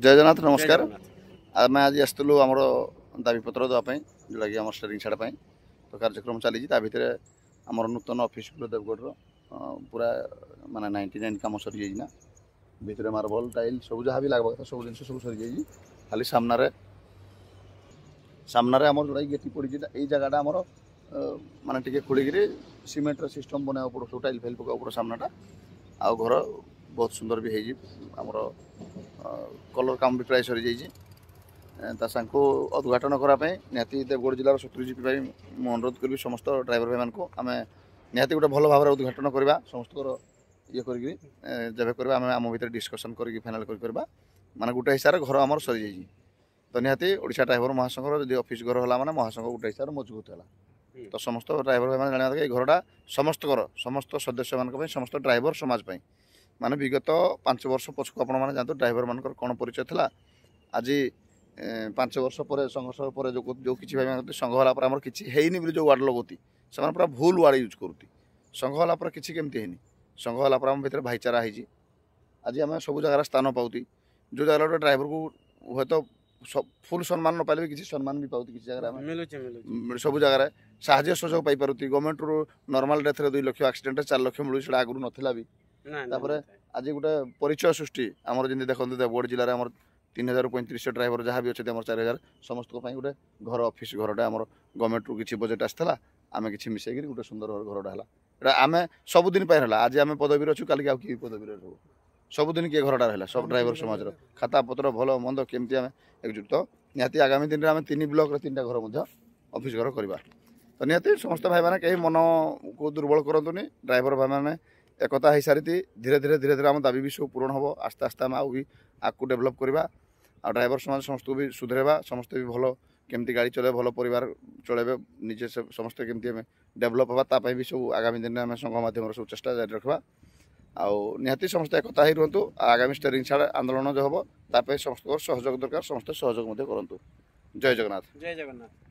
जय जगन्नाथ जय नमस्कार। जगन्नाथ। आम आज आसलु आमर दाबीपत्र देवाई जोटा कि आम स्टेरिंग छाड़ा तो कार्यक्रम चली भितर आमर नूतन ऑफिस देवगढ़ पूरा माने 99 कम सरी जाइना भितर मार्बल टाइल सब जहाँ भी लगवा सब जिन सब सरी जाइए खाली सामने सामने आम जोटा गेटी पड़ी ये जगह आमर माने टिके खोलिकी सीमेंट सिस्टम बनवा पड़ो सब टाइल फाइल पका पड़ो सामनाटा आ घर बहुत सुंदर भी होमर कलर काम भी प्राय सरी जाइए को उद्घाटन करापी निहाती देवगढ़ जिलार 70 जीपी मुझे अनुरोध करी समस्त ड्राइवर भाई मानक आम निहाती गोटे भल भाव उद्घाटन करवा समस्त ये कर जब कर आम भर डिस्कसन कर फाइनाल कर माने गोटे हिसाब से घर आम सरी जाइए तो निहाती ओडिशा ड्राइवर महासंघर जो ऑफिस घर है मैंने महासंघ गोटे हिसाब से मजबूत है तो समस्त ड्राइवर भाई मैंने जाना घरटा समस्त सदस्य मान समस्त ड्राइवर समाज माने विगत 5 वर्ष पछक आपण मैंने जानते ड्राइवर मान कौन परिचय था आज 5 वर्ष पर संघर्ष पर जो किसी भाई संघ होला पर आमर किछि हेइनी बोली जो वार्ड लगोती से पूरा भूल वार्ड यूज करती संघ होला पर किछि केमती हेनी संघ होला पर आम भीतर भाईचारा है आज आम सब जगार स्थान पाती जो जगह गोटे ड्राइवर को हे तो फुल सम्मान न पाइले किसी सम्मान भी पाती किसी जगह सब जगह साहाଯ୍य सहयोग पाई पारुती गवर्नमेंट रू नॉर्मल डेथ रे 2 लाख एक्सीडेंट 4 लाख मिलू से आगु नथिला भी तापर आज गोटे परिचय सृष्टि आमर जमी देखते देवगढ़ जिले में 3035 ड्राइवर जहाँ भी अच्छे 4000 समस्त गोटे घर ऑफिस घरटा आम गवर्नमेंट रू किसी बजेट आसाला आम कि मिसेक गोटे सुंदर घरटा है आम सबुदिन आज आम पदवी अच्छु कल कि पदवी सबुदिन किए घरटा रहा सब ड्राइवर समाज खाता पत्र भल मंद केमती आम एकजुट तो निहाती आगामी दिन में आम 3 ब्लॉक 3टा घर ऑफिस घर करवा तो निहाती समस्त भाई मैंने कहीं मन को दुर्बल करतुनि ड्राइवर भाई मैंने एकता हो सारी धीरे धीरे आम दाबी भी सब पूरण हम आस्ते आस्ते आम आउ भी आगे डेभलप करवा आ ड्राइवर समाज समस्त भी सुधरेबा समस्ते भी भल केमती गाड़ी चले भल परिवार चलेबे निजे समस्ते केमती आम डेभलप हाँ भी सब आगामी दिन में आम संघ माध्यम सब चेष्टा जारी रखा आउ निहाती समस्त एकता ही रुहतु आगामी स्टेरिंग छाड़ आंदोलन जो हम ताप समस्त सहयोग दरकार समस्त सहयोग करूँ। जय जगन्नाथ। जय जगन्नाथ।